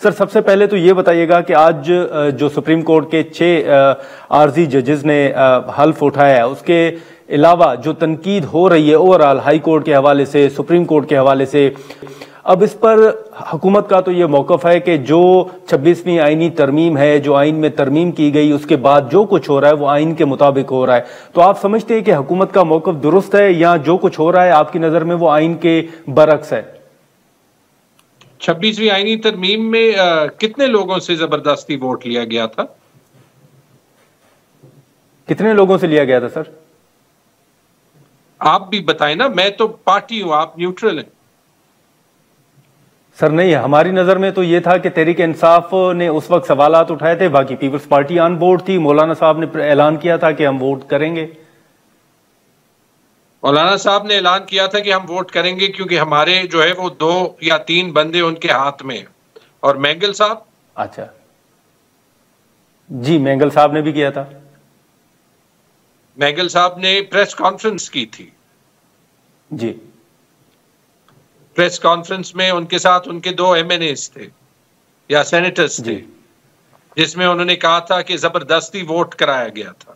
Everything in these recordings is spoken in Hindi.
सर, सबसे पहले तो ये बताइएगा कि आज जो सुप्रीम कोर्ट के 6 आर्जी जजेस ने हल्फ उठाया है, उसके अलावा जो तनकीद हो रही है ओवरऑल हाई कोर्ट के हवाले से, सुप्रीम कोर्ट के हवाले से, अब इस पर हुकूमत का तो ये मौकफ है कि जो 26वीं आईनी तरमीम है, जो आइन में तरमीम की गई, उसके बाद जो कुछ हो रहा है वो आइन के मुताबिक हो रहा है। तो आप समझते हैं कि हुकूमत का मौकफ दुरुस्त है या जो कुछ हो रहा है आपकी नजर में वो आइन के बरक्स है? 26वीं आईनी तरमीम में कितने लोगों से जबरदस्ती वोट लिया गया था? कितने लोगों से लिया गया था सर? आप भी बताएं ना, मैं तो पार्टी हूं, आप न्यूट्रल हैं। सर नहीं, हमारी नजर में तो ये था कि तहरीक इंसाफ ने उस वक्त सवालात उठाए थे, बाकी पीपल्स पार्टी ऑन बोर्ड थी। मौलाना साहब ने ऐलान किया था कि हम वोट करेंगे। मौलाना साहब ने ऐलान किया था कि हम वोट करेंगे क्योंकि हमारे जो है वो 2 या 3 बंदे उनके हाथ में। और मैंगल साहब? अच्छा जी, मैंगल साहब ने भी किया था। मैंगल साहब ने प्रेस कॉन्फ्रेंस की थी जी। प्रेस कॉन्फ्रेंस में उनके साथ उनके 2 MNAs थे या सेनेटर्स थे, जिसमें उन्होंने कहा था कि जबरदस्ती वोट कराया गया था।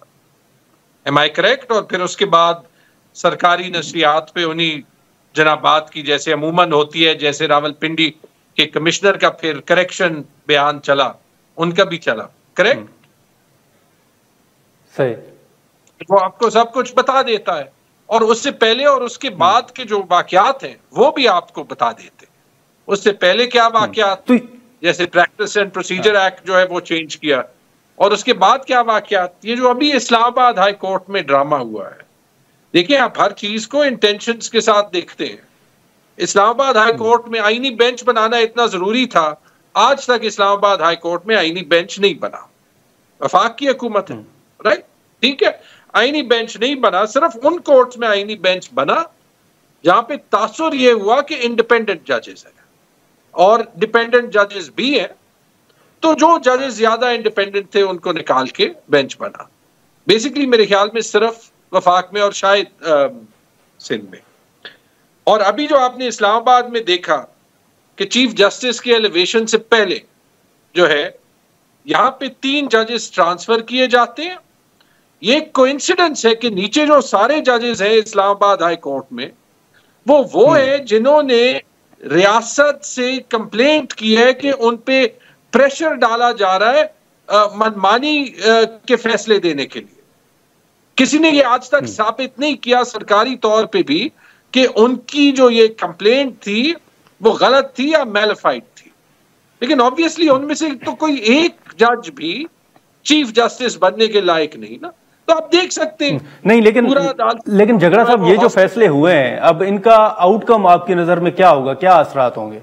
Am I correct? और फिर उसके बाद सरकारी नशरियात पे उन्हीं जनाबात की जैसे अमूमन होती है, जैसे रावलपिंडी के कमिश्नर का फिर करेक्शन बयान चला, उनका भी चला। करेक्ट? सही। वो आपको सब कुछ बता देता है और उससे पहले और उसके बाद के जो वाकयात हैं वो भी आपको बता देते हैं। उससे पहले क्या वाकयात, जैसे प्रैक्टिस एंड प्रोसीजर एक्ट जो है वो चेंज किया, और उसके बाद क्या वाकयात, ये जो अभी इस्लामाबाद हाई कोर्ट में ड्रामा हुआ है। देखिए, आप हर चीज को इंटेंशंस के साथ देखते हैं। इस्लामाबाद हाई कोर्ट में आईनी बेंच बनाना इतना जरूरी था, आज तक इस्लामाबाद हाई कोर्ट में आईनी बेंच नहीं बना। वफाक की हुकूमत है, राइट? ठीक है, आईनी बेंच नहीं बना, सिर्फ उन कोर्ट्स में आईनी बेंच बना जहां पे तासुर ये हुआ कि इंडिपेंडेंट जजेस हैं और डिपेंडेंट जजेस भी हैं, तो जो जजेस ज्यादा इंडिपेंडेंट थे उनको निकाल के बेंच बना। बेसिकली मेरे ख्याल में सिर्फ वफाक में और शायद सिंध में। और अभी जो आपने इस्लामाबाद में देखा कि चीफ जस्टिस के एलिवेशन से पहले जो है यहां पे 3 जजेस ट्रांसफर किए जाते हैं। ये कोइंसिडेंस है कि नीचे जो सारे जजेस हैं इस्लामाबाद हाई कोर्ट में, वो है जिन्होंने रियासत से कंप्लेंट की है कि उन पे प्रेशर डाला जा रहा है मनमानी के फैसले देने के लिए। किसी ने ये आज तक साबित नहीं किया सरकारी तौर पे भी कि उनकी जो ये कंप्लेंट थी वो गलत थी या मैलिफाइड थी। लेकिन ऑब्वियसली उनमें से तो कोई एक जज भी चीफ जस्टिस बनने के लायक नहीं ना। तो आप देख सकते हैं नहीं, लेकिन झगड़ा साहब, ये जो फैसले हुए हैं, अब इनका आउटकम आपकी नजर में क्या होगा, क्या असरात होंगे?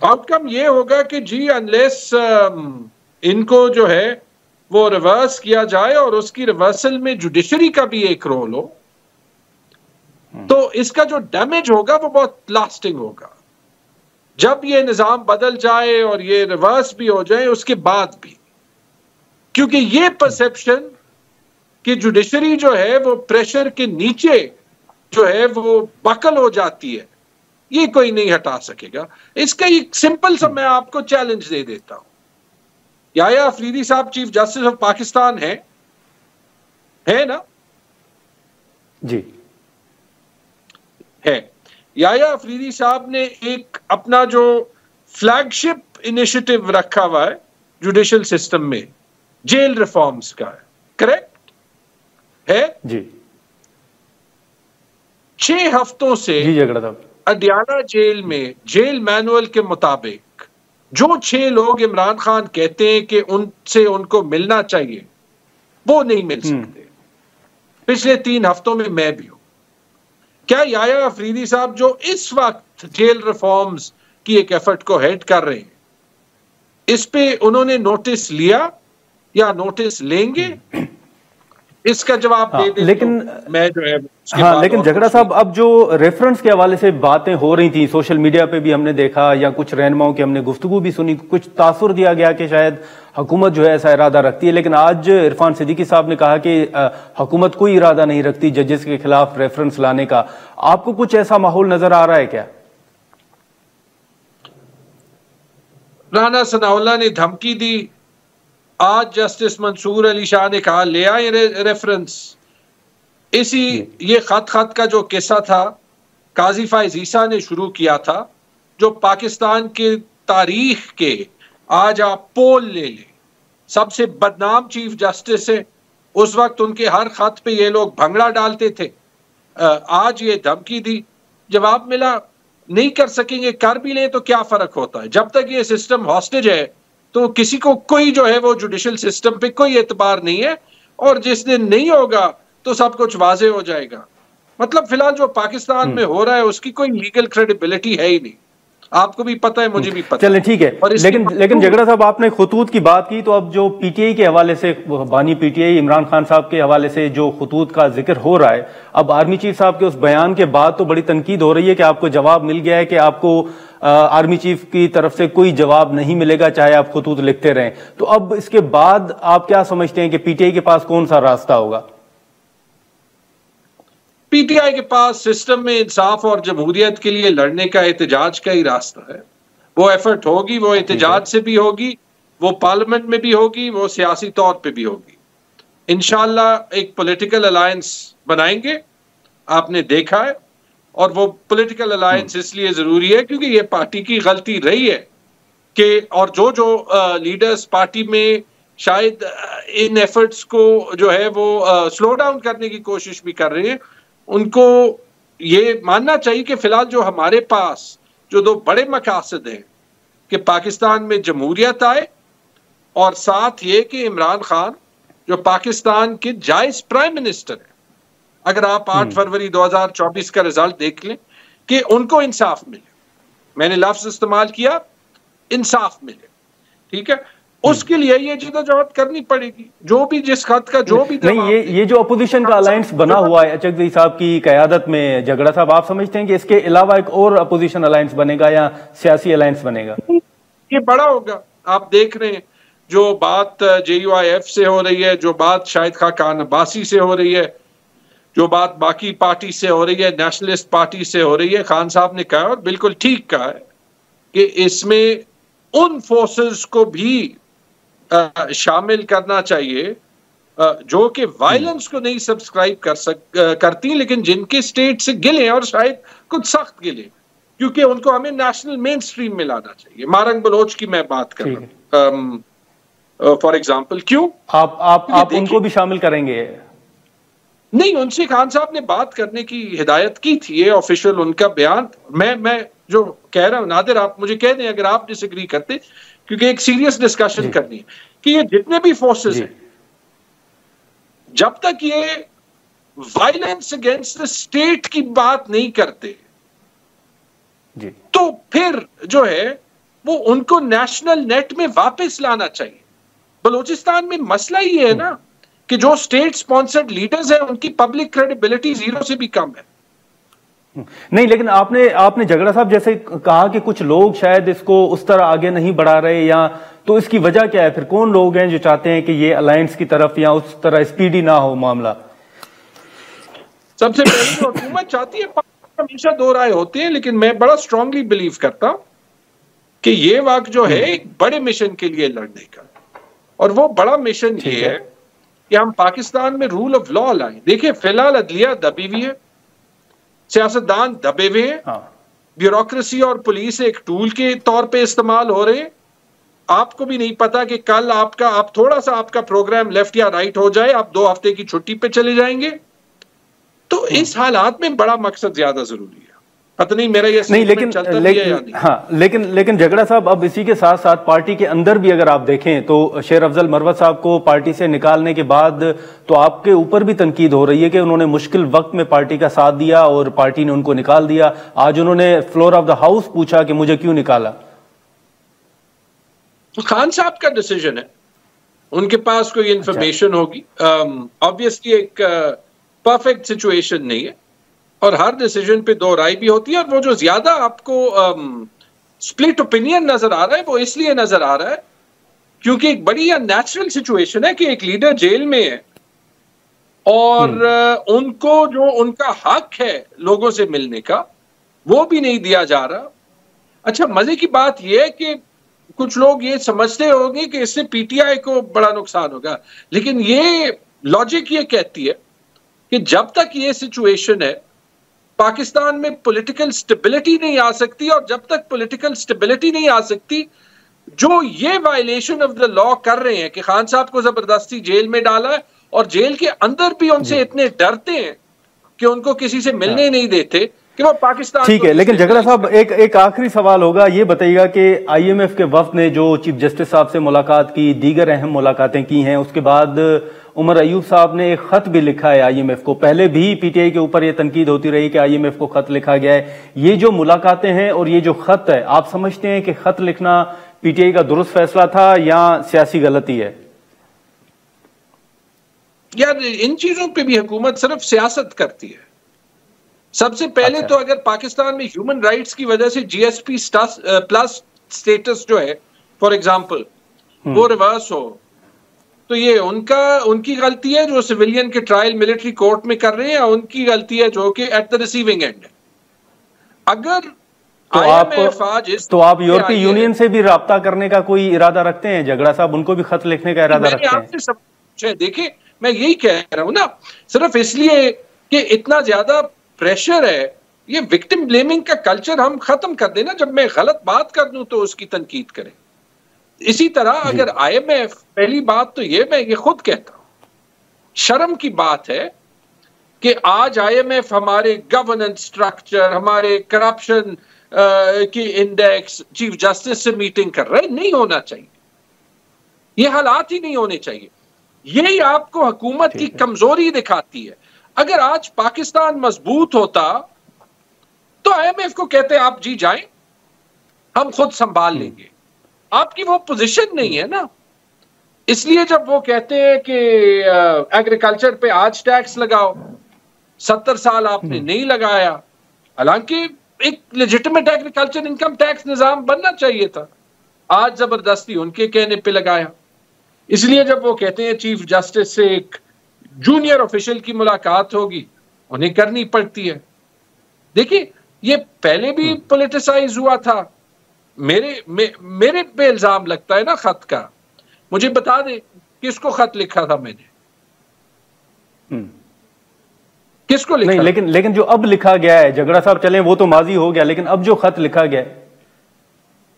आउटकम ये होगा कि जी अनलेस इनको जो है वो रिवर्स किया जाए और उसकी रिवर्सल में जुडिशरी का भी एक रोल हो, तो इसका जो डैमेज होगा वो बहुत लास्टिंग होगा। जब ये निजाम बदल जाए और ये रिवर्स भी हो जाए उसके बाद भी, क्योंकि ये परसेप्शन कि जुडिशरी जो है वो प्रेशर के नीचे जो है वो बकल हो जाती है, ये कोई नहीं हटा सकेगा। इसका एक सिंपल सा मैं आपको चैलेंज दे देता हूं। याया अफरीदी साहब चीफ जस्टिस ऑफ पाकिस्तान है ना? जी है। याया अफरीदी साहब ने एक अपना जो फ्लैगशिप इनिशिएटिव रखा हुआ है जुडिशल सिस्टम में, जेल रिफॉर्म्स का है। करेक्ट है जी। 6 हफ्तों से जी अडियाला जेल में जेल मैनुअल के मुताबिक जो 6 लोग इमरान खान कहते हैं कि उनसे उनको मिलना चाहिए वो नहीं मिल सकते। पिछले 3 हफ्तों में मैं भी हूं। क्या याया अफरीदी साहब जो इस वक्त जेल रिफॉर्म्स की एक एफर्ट को हेड कर रहे हैं, इस पे उन्होंने नोटिस लिया या नोटिस लेंगे? इसका जवाब दे दे। लेकिन तो मैं जो है लेकिन झगड़ा साहब, अब जो रेफरेंस के हवाले से बातें हो रही थी सोशल मीडिया पे भी हमने देखा, या कुछ रहनुमाओं की हमने गुफ्तगू भी सुनी, कुछ तासुर दिया गया कि शायद हुकूमत जो है ऐसा इरादा रखती है। लेकिन आज इरफान सिद्दीकी साहब ने कहा कि हुकूमत कोई इरादा नहीं रखती जजेस के खिलाफ रेफरेंस लाने का। आपको कुछ ऐसा माहौल नजर आ रहा है क्या? राना सनाउल्लाह ने धमकी दी, आज जस्टिस मंसूर अली शाह ने कहा ले आए रेफरेंस। ये खत का जो किस्सा था काजी फाइज ईसा ने शुरू किया था, जो पाकिस्तान के तारीख के, आज आप पोल ले लें, सबसे बदनाम चीफ जस्टिस है। उस वक्त उनके हर खत पे ये लोग भंगड़ा डालते थे। आज ये धमकी दी, जवाब मिला नहीं कर सकेंगे, कर भी लें तो क्या फर्क होता है। जब तक ये सिस्टम हॉस्टेज है तो किसी को कोई जो है वो जुडिशल सिस्टम पे कोई एतबार नहीं है, और जिस दिन नहीं होगा तो सब कुछ वाजे हो जाएगा। मतलब फिलहाल जो पाकिस्तान में हो रहा है उसकी कोई लीगल क्रेडिबिलिटी है ही नहीं। आपको भी पता है, मुझे भी पता है। चलें ठीक है, लेकिन झगड़ा साहब आपने खतूत की बात की, तो अब जो पीटीआई के हवाले से, बानी पीटीआई इमरान खान साहब के हवाले से जो खतूत का जिक्र हो रहा है, अब आर्मी चीफ साहब के उस बयान के बाद तो बड़ी तनकीद हो रही है कि आपको जवाब मिल गया है कि आपको आर्मी चीफ की तरफ से कोई जवाब नहीं मिलेगा चाहे आप खतूत लिखते रहें। तो अब इसके बाद आप क्या समझते हैं कि पीटीआई के पास कौन सा रास्ता होगा? पीटीआई के पास सिस्टम में इंसाफ और जमहूरियत के लिए लड़ने का, एहतजाज का ही रास्ता है। वो एफर्ट होगी, वो एहतजाज से भी होगी, वो पार्लियामेंट में भी होगी, वो सियासी तौर पे भी होगी। इंशाल्लाह एक पॉलिटिकल अलायंस बनाएंगे, आपने देखा है। और वो पॉलिटिकल अलायंस इसलिए जरूरी है क्योंकि ये पार्टी की गलती रही है कि, और जो लीडर्स पार्टी में शायद इन एफर्ट्स को जो है वो स्लो डाउन करने की कोशिश भी कर रहे हैं, उनको ये मानना चाहिए कि फिलहाल जो हमारे पास जो दो बड़े मकासद हैं कि पाकिस्तान में जमहूरियत आए, और साथ ये कि इमरान खान जो पाकिस्तान के जायज प्राइम मिनिस्टर है, अगर आप 8 फरवरी 2024 का रिजल्ट देख लें, कि उनको इंसाफ मिले। मैंने लफ्ज इस्तेमाल किया, इंसाफ मिले, ठीक है। उसके लिए ये जिद्दोजहद करनी पड़ेगी, जो भी जिस खत का जो भी नहीं। ये जो अपोजिशन का अलायंस बना हुआ है अचकज़ई साहब की क़यादत में, झगड़ा साहब, आप समझते हैं कि इसके अलावा एक और अपोजिशन अलायंस बनेगा या सियासी अलायंस बनेगा? ये बड़ा होगा। आप देख रहे हैं जो बात JUIF से हो रही है, जो बात शाहिद खान अब्बासी से हो रही है, जो बात बाकी पार्टी से हो रही है, नेशनलिस्ट पार्टी से हो रही है। खान साहब ने कहा और बिल्कुल ठीक कहा है कि इसमें उन फोर्सेस को भी शामिल करना चाहिए जो कि वायलेंस को नहीं सब्सक्राइब करती, लेकिन जिनके स्टेट से गिले और शायद कुछ सख्त गिले, क्योंकि उनको हमें नेशनल मेन स्ट्रीम में लाना चाहिए। मारंग बलोच की मैं बात कर रहा हूं फॉर एग्जाम्पल। क्यों आप उनको भी शामिल करेंगे? नहीं, उनसे खान साहब ने बात करने की हिदायत की थी, ये ऑफिशियल उनका बयान। मैं जो कह रहा हूं, नादिर आप मुझे कह दें अगर आप डिसएग्री करते, क्योंकि एक सीरियस डिस्कशन करनी है कि ये जितने भी फोर्सेस हैं, जब तक ये वायलेंस अगेंस्ट द स्टेट की बात नहीं करते जी, तो फिर जो है वो उनको नेशनल नेट में वापस लाना चाहिए। बलूचिस्तान में मसला ही है ना कि जो स्टेट स्पॉन्सर्ड लीडर्स हैं उनकी पब्लिक क्रेडिबिलिटी 0 से भी कम है। नहीं, लेकिन आपने झगड़ा साहब जैसे कहा कि कुछ लोग शायद इसको उस तरह आगे नहीं बढ़ा रहे, या तो इसकी वजह क्या है? फिर कौन लोग हैं जो चाहते हैं कि ये अलायंस की तरफ या उस तरह स्पीडी ना हो मामला? सबसे पहले तो हुकूमत चाहती है, हमेशा दो राय होते हैं, लेकिन मैं बड़ा स्ट्रांगली बिलीव करता हूं कि ये वक्त जो है एक बड़े मिशन के लिए लड़ने का, और वो बड़ा मिशन ये है कि हम पाकिस्तान में रूल ऑफ लॉ लाएं। देखिए फिलहाल अदलिया दबी हुई है, सियासतदान दबे हुए हैं, ब्यूरोक्रेसी और पुलिस एक टूल के तौर पे इस्तेमाल हो रहे हैं। आपको भी नहीं पता कि कल आप थोड़ा सा आपका प्रोग्राम लेफ्ट या राइट हो जाए, आप 2 हफ्ते की छुट्टी पे चले जाएंगे। तो इस हालात में बड़ा मकसद ज्यादा जरूरी है। पता नहीं मेरा ये नहीं, लेकिन लेकिन झगड़ा साहब, अब इसी के साथ साथ पार्टी के अंदर भी अगर आप देखें तो शेर अफजल मरवत साहब को पार्टी से निकालने के बाद तो आपके ऊपर भी तनकीद हो रही है कि उन्होंने मुश्किल वक्त में पार्टी का साथ दिया और पार्टी ने उनको निकाल दिया। आज उन्होंने फ्लोर ऑफ द हाउस पूछा कि मुझे क्यों निकाला। खान साहब का डिसीजन है, उनके पास कोई इंफॉर्मेशन होगी। ऑब्वियसली एक परफेक्ट सिचुएशन नहीं है और हर डिसीजन पे 2 राय भी होती है, और वो जो ज्यादा आपको स्प्लिट ओपिनियन नजर आ रहा है वो इसलिए नजर आ रहा है क्योंकि एक बड़ी अननेचुरल सिचुएशन है कि एक लीडर जेल में है और उनको जो उनका हक है लोगों से मिलने का वो भी नहीं दिया जा रहा। अच्छा, मजे की बात यह है कि कुछ लोग ये समझते होंगे कि इससे पीटीआई को बड़ा नुकसान होगा, लेकिन ये लॉजिक ये कहती है कि जब तक ये सिचुएशन है पाकिस्तान में पॉलिटिकल स्टेबिलिटी नहीं आ सकती, और जब तक पॉलिटिकल स्टेबिलिटी नहीं आ सकती, जो ये वायलेशन ऑफ द लॉ कर रहे हैं कि खान साहब को जबरदस्ती जेल में डाला है और जेल के अंदर भी उनसे इतने डरते हैं कि उनको किसी से मिलने नहीं देते कि वो पाकिस्तान। ठीक है, लेकिन झगड़ा साहब एक आखिरी सवाल होगा, ये बताइएगा कि आईएमएफ के वफ्द ने जो चीफ जस्टिस साहब से मुलाकात की, दीगर अहम मुलाकातें की हैं, उसके बाद उमर अयूब साहब ने एक खत भी लिखा है आईएमएफ को। पहले भी पीटीआई के ऊपर ये तनकीद होती रही कि आईएमएफ को खत लिखा गया है। ये जो मुलाकातें हैं और ये जो खत है, आप समझते हैं कि खत लिखना पीटीआई का दुरुस्त फैसला था या सियासी गलती है? यार इन चीजों पे भी हुकूमत सिर्फ सियासत करती है। सबसे पहले तो अगर पाकिस्तान में ह्यूमन राइट्स की वजह से जीएसपी प्लस स्टेटस जो है फॉर एग्जांपल वो रिवर्स हो, तो ये उनकी गलती है जो सिविलियन के ट्रायल मिलिट्री कोर्ट में कर रहे हैं, उनकी गलती है जो कि एट द रिसीविंग एंड है। अगर तो आप यूरोपीय यूनियन से भी राब्ता करने का कोई इरादा रखते हैं झगड़ा साहब? उनको भी खत लिखने का इरादा रखते हैं? देखिए मैं यही कह रहा हूं ना, सिर्फ इसलिए कि इतना ज्यादा प्रेशर है, ये विक्टिम ब्लेमिंग का कल्चर हम खत्म कर देना। जब मैं गलत बात कर दूं तो उसकी तनकीद करें। इसी तरह अगर आईएमएफ, पहली बात तो ये मैं ये खुद कहता हूं, शर्म की बात है कि आज आईएमएफ हमारे गवर्नेंस स्ट्रक्चर, हमारे करप्शन की इंडेक्स, चीफ जस्टिस से मीटिंग कर रहे। नहीं होना चाहिए, ये हालात ही नहीं होने चाहिए। यही आपको हुकूमत की कमजोरी दिखाती है। अगर आज पाकिस्तान मजबूत होता तो आईएमएफ को कहते आप जी जाएं, हम खुद संभाल लेंगे। आपकी वो पोजीशन नहीं है ना, इसलिए जब वो कहते हैं कि एग्रीकल्चर पे आज टैक्स लगाओ, 70 साल आपने नहीं लगाया, हालांकि एक लेजिटिमेट एग्रीकल्चर इनकम टैक्स निजाम बनना चाहिए था, आज जबरदस्ती उनके कहने पे लगाया। इसलिए जब वो कहते हैं चीफ जस्टिस से एक जूनियर ऑफिशियल की मुलाकात होगी, उन्हें करनी पड़ती है। देखिए ये पहले भी पॉलिटिसाइज हुआ था। मेरे पे इल्जाम लगता है ना खत का, मुझे बता दे किसको खत लिखा था मैंने, किसको लिखा? नहीं, लेकिन जो अब लिखा गया है झगड़ा साहब, चलें वो तो माजी हो गया, लेकिन अब जो खत लिखा गया है,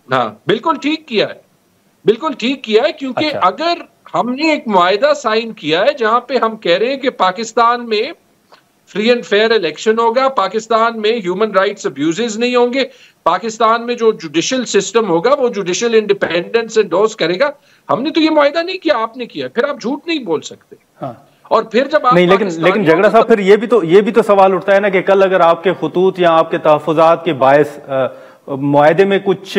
हाँ बिल्कुल ठीक किया है, बिल्कुल ठीक किया है। क्योंकि अगर हमने एक मुआहिदा साइन किया है जहां पे हम कह रहे हैं कि पाकिस्तान में फ्री एंड फेयर इलेक्शन होगा, पाकिस्तान में ह्यूमन राइट्स अब्यूजेस नहीं होंगे, पाकिस्तान में जो जुडिशियल सिस्टम होगा वो जुडिशियल इंडिपेंडेंस एंडोर्स करेगा। हमने तो ये मुआहिदा नहीं किया, आपने किया, फिर आप झूठ नहीं बोल सकते। हाँ। और फिर जब आप नहीं, लेकिन झगड़ा साहब फिर ये भी तो सवाल उठता है ना कि कल अगर आपके खुतूत या आपके तहफुजात के बायस मुआहिदे में कुछ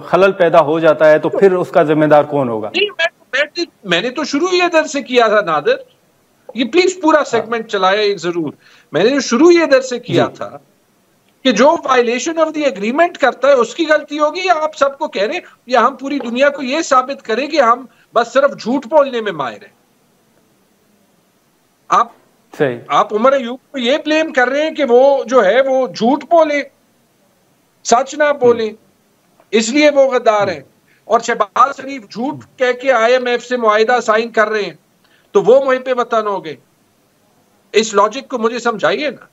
खलल पैदा हो जाता है तो फिर उसका जिम्मेदार कौन होगा? नहीं, मैंने तो शुरू ही इधर से किया था नादिर, ये प्लीज पूरा सेगमेंट चलाया एक जरूर। मैंने जो शुरू ही इधर से किया था कि जो वायलेशन ऑफ द एग्रीमेंट करता है उसकी गलती होगी, या आप सबको कह रहे हैं, या हम पूरी दुनिया को यह साबित करें कि हम बस सिर्फ झूठ बोलने में माहिर हैं। आप उमर अयूब को ये ब्लेम कर रहे हैं कि वो जो है वो झूठ बोले, सच ना बोले, इसलिए वो गद्दार हैं। और शहबाज शरीफ झूठ कह के आईएमएफ से मुआहिदा साइन कर रहे हैं तो वो मुहिब वतन हो गए। इस लॉजिक को मुझे समझाइए ना।